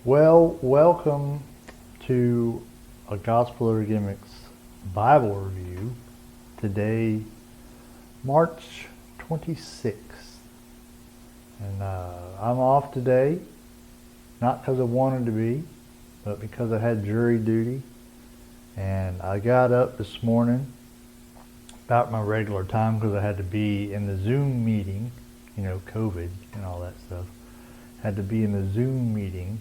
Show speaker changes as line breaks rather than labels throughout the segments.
Well, welcome to a gospelovergimmicks Bible review. Today, March 26th. And I'm off today, not because I wanted to be, but because I had jury duty. And I got up this morning about my regular time because I had to be in the Zoom meeting, COVID and all that stuff. Had to be in the Zoom meeting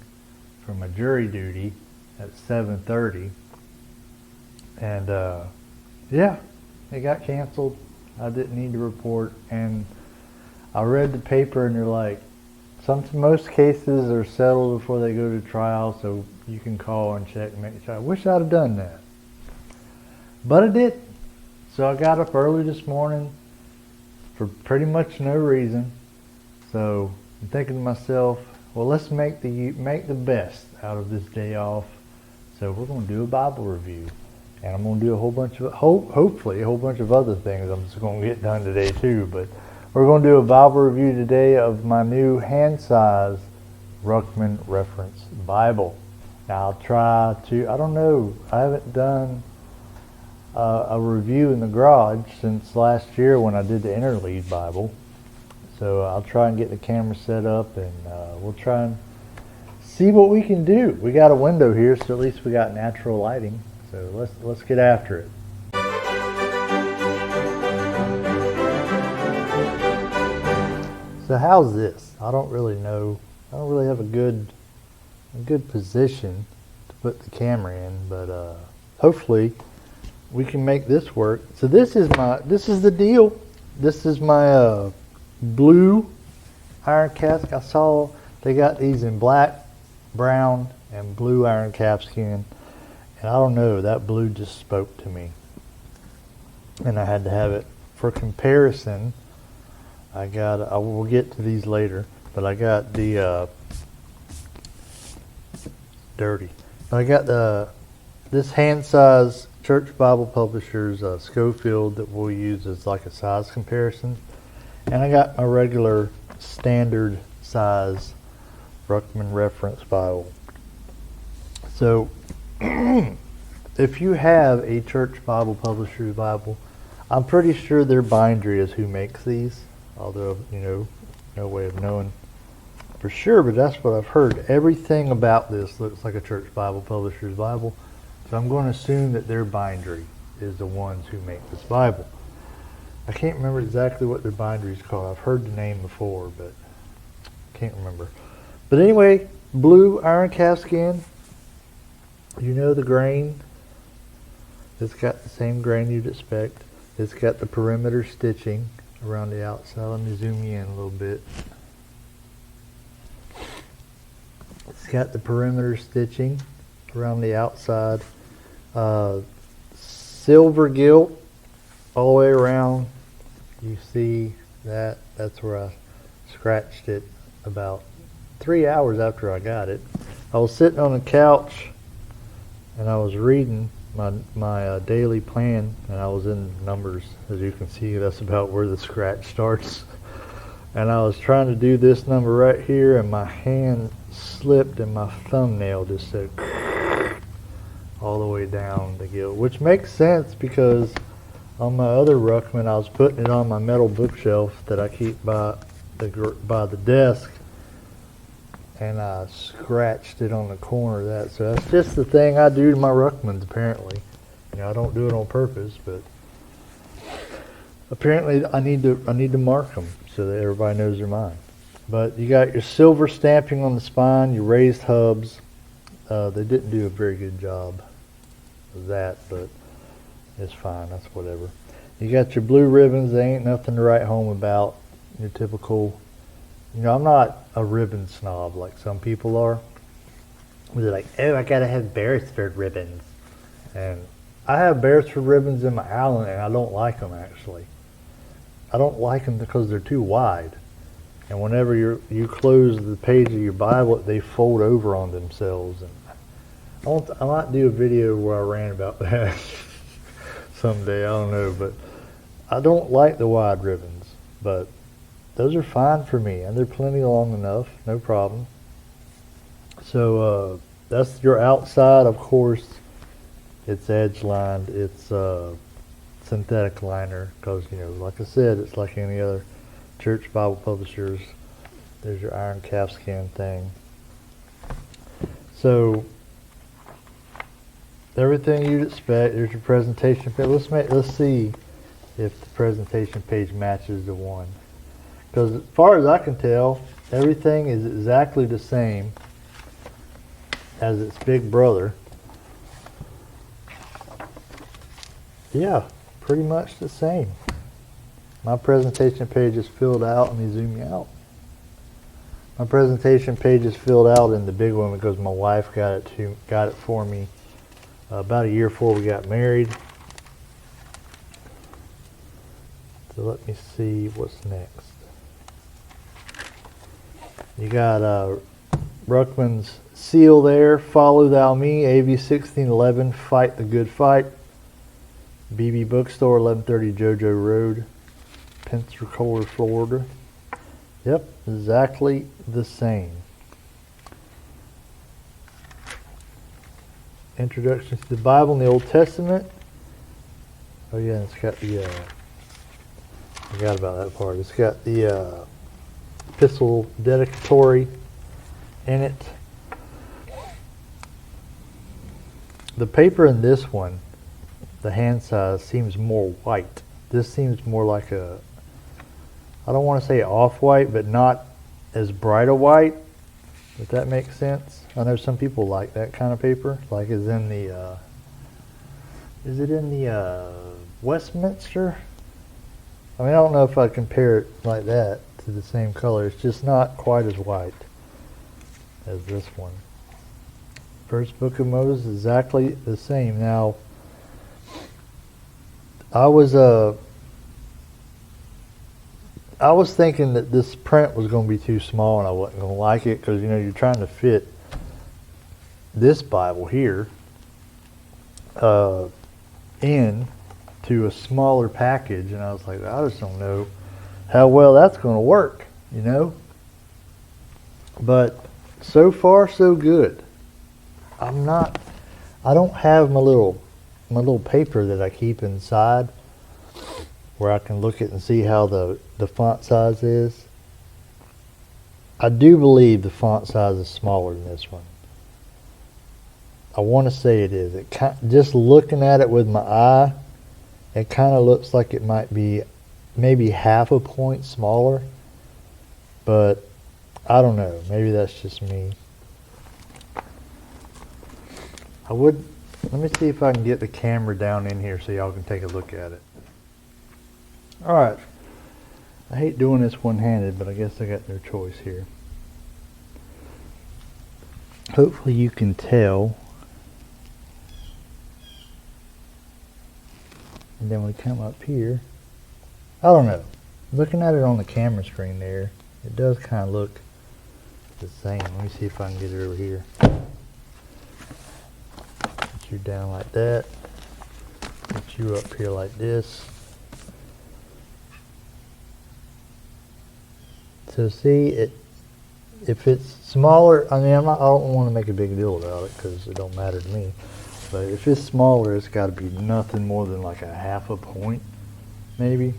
for my jury duty at 7:30, and it got canceled. I didn't need to report, and I read the paper, and they're like, most cases are settled before they go to trial, so you can call and check and make sure. I wish I'd have done that, but I didn't. So I got up early this morning for pretty much no reason. So I'm thinking to myself, well, let's make the best out of this day off. So we're going to do a Bible review, and I'm going to do a whole bunch of hopefully a whole bunch of other things I'm just going to get done today too. But we're going to do a Bible review today of my new Handsize Ruckman Reference Bible. Now I'll try to. I don't know. I haven't done a review in the garage since last year when I did the Interlead Bible. So I'll try and get the camera set up, and we'll try and see what we can do. We got a window here, so at least we got natural lighting. So let's get after it. So how's this? I don't really know. I don't really have a good position to put the camera in, but hopefully we can make this work. So this is the deal. This is my blue iron cask. I saw they got these in black, brown, and blue iron calfskin, and I don't know, that blue just spoke to me, and I had to have it for comparison. I will get to these later, but I got the dirty. I got this Handsize Church Bible Publishers Schofield that we'll use as like a size comparison. And I got my regular standard size Ruckman Reference Bible. So if you have a Church Bible Publisher's Bible, I'm pretty sure their bindery is who makes these, although, no way of knowing for sure, but that's what I've heard. Everything about this looks like a Church Bible Publisher's Bible, so I'm going to assume that their bindery is the ones who make this Bible. I can't remember exactly what their bindery is called. I've heard the name before, but can't remember. But anyway, blue iron calfskin. The grain. It's got the same grain you'd expect. It's got the perimeter stitching around the outside. Let me zoom you in a little bit. It's got the perimeter stitching around the outside. Silver gilt all the way around. You see that? That's where I scratched it about 3 hours after I got it. I was sitting on the couch and I was reading my daily plan, and I was in Numbers. As you can see, that's about where the scratch starts. And I was trying to do this number right here, and my hand slipped and my thumbnail just said all the way down the gilt, which makes sense because on my other Ruckman, I was putting it on my metal bookshelf that I keep by the desk, and I scratched it on the corner of that. So that's just the thing I do to my Ruckmans, apparently. I don't do it on purpose, but apparently I need to mark them so that everybody knows they're mine. But you got your silver stamping on the spine, your raised hubs. They didn't do a very good job of that, but it's fine. That's whatever. You got your blue ribbons. They ain't nothing to write home about. Your typical. I'm not a ribbon snob like some people are. They're like, oh, I gotta have Beresford ribbons, and I have Beresford ribbons in my Allen, and I don't like them actually. I don't like them because they're too wide, and whenever you close the page of your Bible, they fold over on themselves. And I might do a video where I rant about that someday. I don't know, but I don't like the wide ribbons, but those are fine for me, and they're plenty long enough, no problem. So that's your outside. Of course, it's edge lined. It's synthetic liner because, like I said, it's like any other church Bible publishers. There's your iron calfskin thing. So everything you'd expect. There's your presentation page. Let's see if the presentation page matches the one. Because as far as I can tell, everything is exactly the same as its big brother. Yeah, pretty much the same. My presentation page is filled out. Let me zoom you out. My presentation page is filled out in the big one because my wife got it for me about a year before we got married. So let me see what's next. You got Ruckman's seal there. Follow Thou Me, AV 1611. Fight the Good Fight. BB Bookstore, 1130 JoJo Road, Pensacola, Florida. Yep, exactly the same. Introduction to the Bible in the Old Testament. Oh yeah, it's got the, I forgot about that part. It's got the epistle dedicatory in it. The paper in this one, the Handsize, seems more white. This seems more like a, I don't want to say off-white, but not as bright a white, if that makes sense. I know some people like that kind of paper, like is in the, is it in the Westminster? I mean, I don't know if I'd compare it like that to the same color. It's just not quite as white as this one. First Book of Moses, exactly the same. Now, I was thinking that this print was going to be too small and I wasn't going to like it because, you're trying to fit this Bible here in to a smaller package, and I was like, I just don't know how well that's going to work, But so far, so good. I don't have my little paper that I keep inside where I can look at and see how the font size is. I do believe the font size is smaller than this one. I want to say it is. Just looking at it with my eye, it kind of looks like it might be maybe half a point smaller, but I don't know. Maybe that's just me. Let me see if I can get the camera down in here so y'all can take a look at it. Alright. I hate doing this one-handed, but I guess I got no choice here. Hopefully you can tell. And then we come up here. I don't know. Looking at it on the camera screen there, it does kind of look the same. Let me see if I can get it over here. Put you down like that. Put you up here like this. So see, if it's smaller, I don't want to make a big deal about it because it don't matter to me. But if it's smaller, it's got to be nothing more than like a half a point, maybe.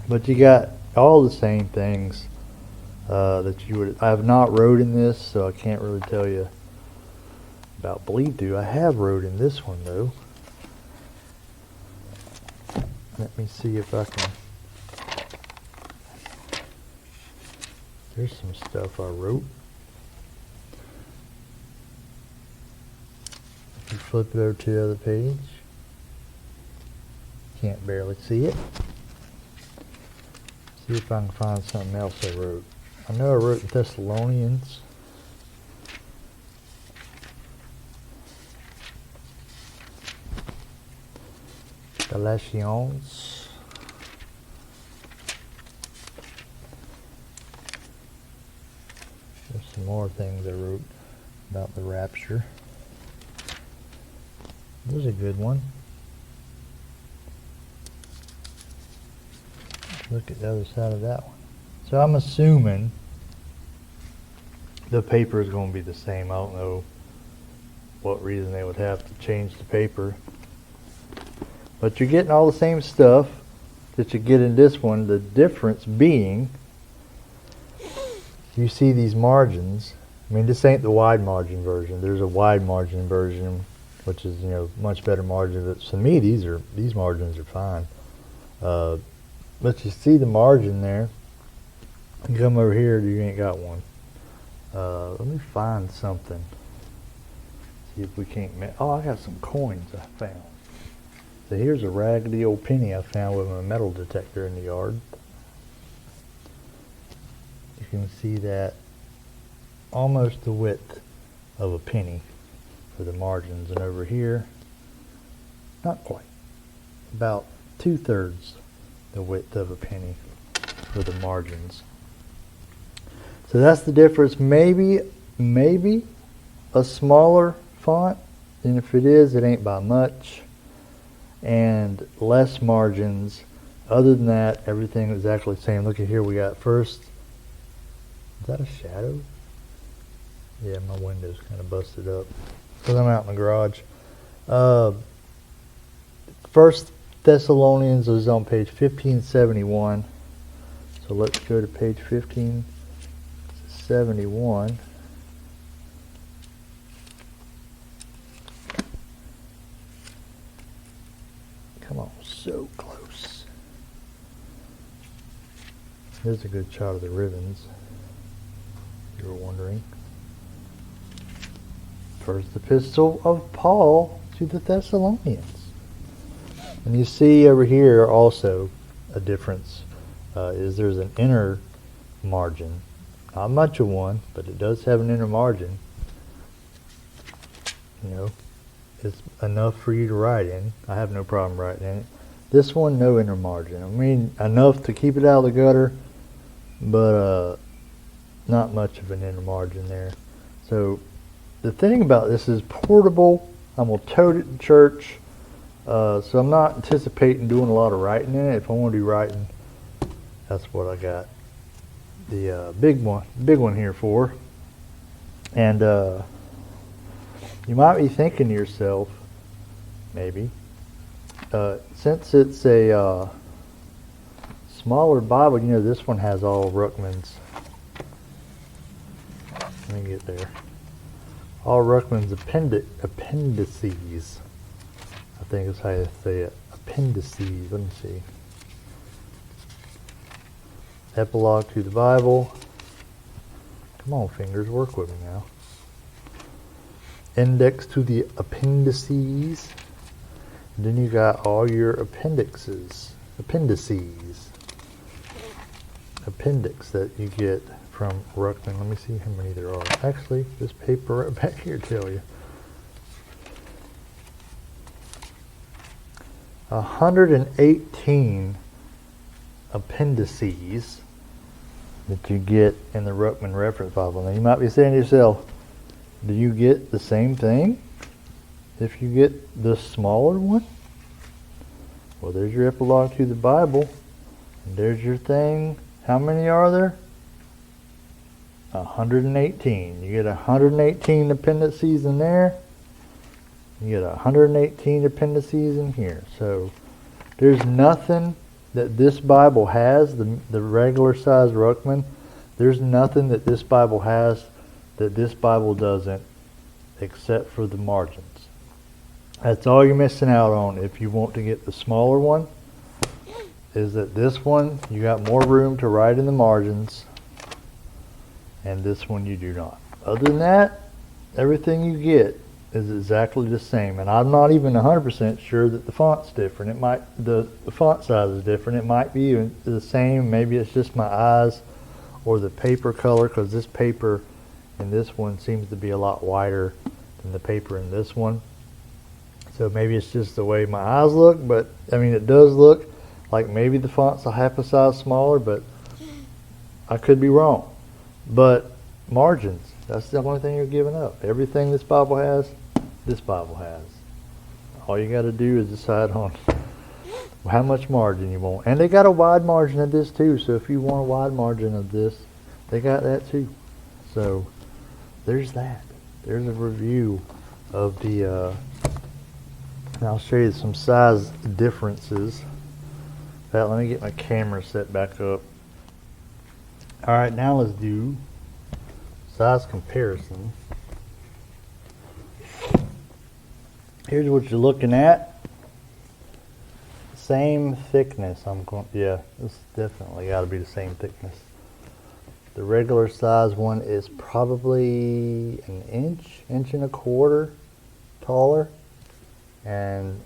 But you got all the same things that you would. I have not wrote in this, so I can't really tell you about bleed through. I have wrote in this one though. Let me see if I can. There's some stuff I wrote. If you flip it over to the other page, can't barely see it. See if I can find something else I wrote. I know I wrote in Thessalonians. Galatians. There's some more things I wrote about the rapture. There's a good one. Look at the other side of that one. So I'm assuming the paper is going to be the same. I don't know what reason they would have to change the paper. But you're getting all the same stuff that you get in this one. The difference being, you see these margins. I mean, this ain't the wide margin version. There's a wide margin version, which is, much better margin. But to me, these margins are fine. But you see the margin there. You come over here, you ain't got one. Let me find something. See if we can't. Oh, I got some coins I found. So here's a raggedy old penny I found with my metal detector in the yard. You can see that almost the width of a penny for the margins, and over here, not quite, about 2/3 the width of a penny for the margins. So that's the difference. Maybe a smaller font, and if it is, it ain't by much, and less margins. Other than that, everything is exactly the same. Look at here, we got first, is that a shadow? Yeah, my window's kind of busted up because I'm out in the garage. First Thessalonians is on page 1571. So let's go to page 1571. Come on, so close. Here's a good shot of the ribbons, if you were wondering. First epistle of Paul to the Thessalonians. And you see over here also a difference. Is there's an inner margin. Not much of one, but it does have an inner margin. It's enough for you to write in. I have no problem writing in it. This one, no inner margin. I mean, enough to keep it out of the gutter, but not much of an inner margin there. So the thing about this is portable. I'm going to tote it to church. So I'm not anticipating doing a lot of writing in it. If I want to do writing, that's what I got the big one here for. And you might be thinking to yourself, maybe, since it's a smaller Bible, this one has all Ruckman's. Let me get there. All Ruckman's appendices. I think that's how you say it. Appendices. Let me see. Epilogue to the Bible. Come on, fingers, work with me now. Index to the appendices. And then you got all your appendices appendix that you get from Ruckman. Let me see how many there are. Actually, this paper right back here tell you. 118 appendices that you get in the Ruckman Reference Bible. Now you might be saying to yourself, do you get the same thing if you get the smaller one? Well, there's your epilogue to the Bible. And there's your thing. How many are there? 118. You get 118 appendices in there. You get 118 appendices in here. So there's nothing that this Bible has, the regular size Ruckman, there's nothing that this Bible has that this Bible doesn't, except for the margins. That's all you're missing out on if you want to get the smaller one, is that this one, you got more room to write in the margins, and this one you do not. Other than that, everything you get is exactly the same. And I'm not even 100% sure that the font's different. It might, the font size is different. It might be the same. Maybe it's just my eyes or the paper color, because this paper in this one seems to be a lot wider than the paper in this one. So maybe it's just the way my eyes look, but I mean, it does look like maybe the font's a half a size smaller, but I could be wrong. But margins, that's the only thing you're giving up. Everything this Bible has, this Bible has. All you got to do is decide on how much margin you want. And they got a wide margin of this too, so if you want a wide margin of this, they got that too. So there's that. There's a review of the, and I'll show you some size differences. Let me get my camera set back up. Alright, now let's do size comparison. Here's what you're looking at. Same thickness. Yeah, this definitely got to be the same thickness. The regular size one is probably an inch and a quarter taller, and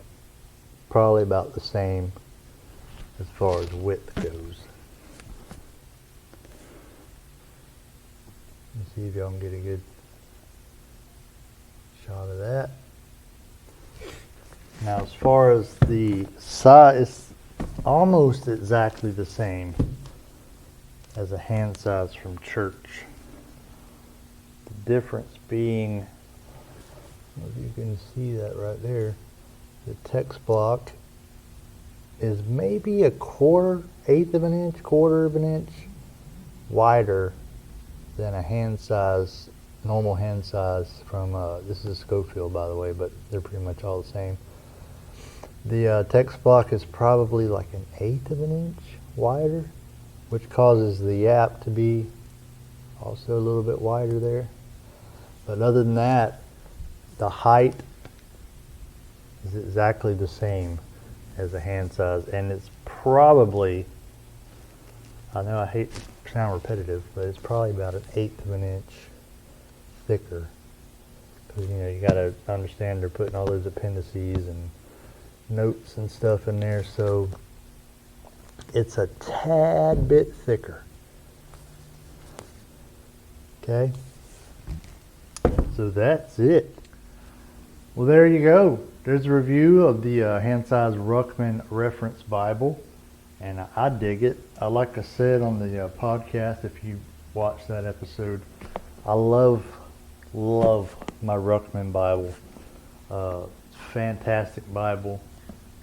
probably about the same as far as width goes. Let's see if y'all can get a good shot of that. Now, as far as the size, it's almost exactly the same as a Handsize from church. The difference being, if you can see that right there, the text block is maybe a quarter of an inch wider than a Handsize, normal Handsize from, this is Schofield by the way, but they're pretty much all the same. The text block is probably like an 1/8 of an inch wider, which causes the yap to be also a little bit wider there. But other than that, the height is exactly the same as a Handsize, and it's probably, I know I hate to sound repetitive, but it's probably about an 1/8 of an inch thicker. Because you got to understand they're putting all those appendices and notes and stuff in there, so it's a tad bit thicker. Okay, so that's it. Well, there you go. There's a review of the Handsize Ruckman Reference Bible, and I dig it. Like I said on the podcast, if you watched that episode, I love my Ruckman Bible. It's a fantastic Bible,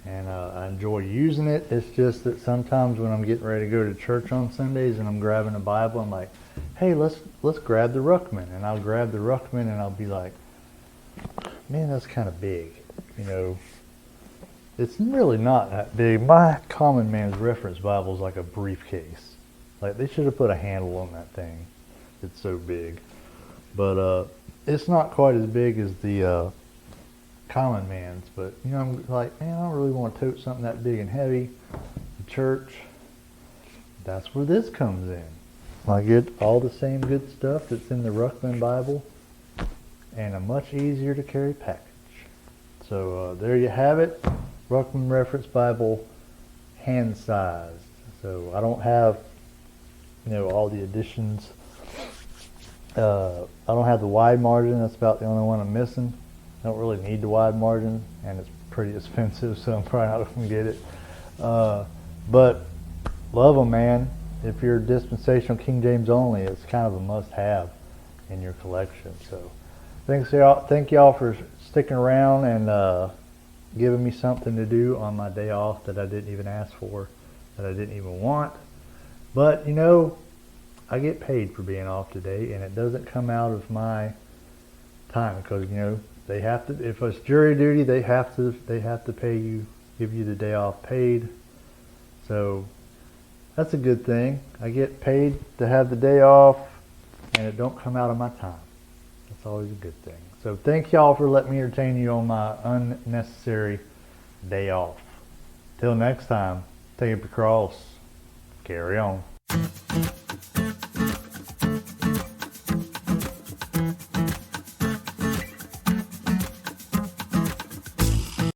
and I enjoy using it. It's just that sometimes when I'm getting ready to go to church on Sundays and I'm grabbing a Bible, I'm like, hey, let's grab the Ruckman, and I'll grab the Ruckman and I'll be like, man, that's kind of big. It's really not that big. My Common Man's Reference Bible is like a briefcase. Like, they should have put a handle on that thing. It's so big. But it's not quite as big as the Common Man's. But, I'm like, man, I don't really want to tote something that big and heavy to church. That's where this comes in. I get all the same good stuff that's in the Ruckman Bible and a much easier to carry package. So there you have it. Ruckman Reference Bible, hand-sized. So I don't have, all the additions. I don't have the wide margin. That's about the only one I'm missing. I don't really need the wide margin, and it's pretty expensive, so I'm probably not going to get it. But love them, man. If you're dispensational King James only, it's kind of a must-have in your collection. So thank y'all for sticking around and giving me something to do on my day off that I didn't even ask for, that I didn't even want. But I get paid for being off today, and it doesn't come out of my time because they have to. If it's jury duty, they have to pay you, give you the day off paid. So that's a good thing. I get paid to have the day off, and it don't come out of my time. That's always a good thing. So thank y'all for letting me entertain you on my unnecessary day off. Till next time, take up your cross, carry on.